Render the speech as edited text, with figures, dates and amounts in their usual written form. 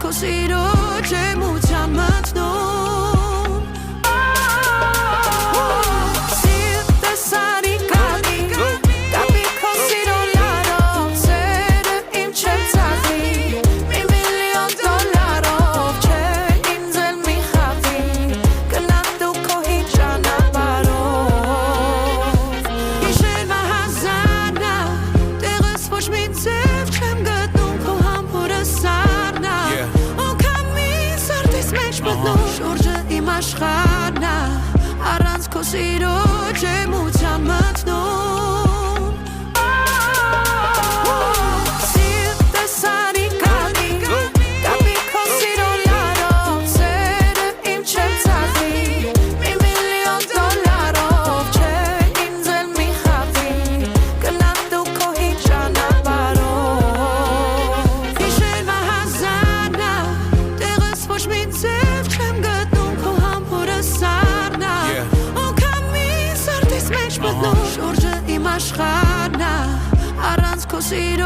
քո սիրո ջերմության մթնում Սիրտս արի կապի քո սիրո լարով Սերը իմ չեմ ծաղրի Մի միլիոն դոլարով Չէ ինձ էլ մի խաղի Գնամ դու քո հին ճանապարհով Հիշելը հազարն ա Տեղս ոչ մի ձև չեմ գտնում Քո համբուրը սառն ա Շուրջը իմ աշխարհն ա Առանց քո սիրո ջերմության մթնում Սիրտս արի կապի քո սիրո լարով Սերը իմ չեմ ծաղրի Մի միլիոն դոլարով Չէ ինձ էլ մի խաղի Գնամ դու քո հին ճանապարհով Հիշելը հազարն ա Տեղս ոչ մի ձև Շուրջը իմ աշխարհն ա Առանց քո սիրո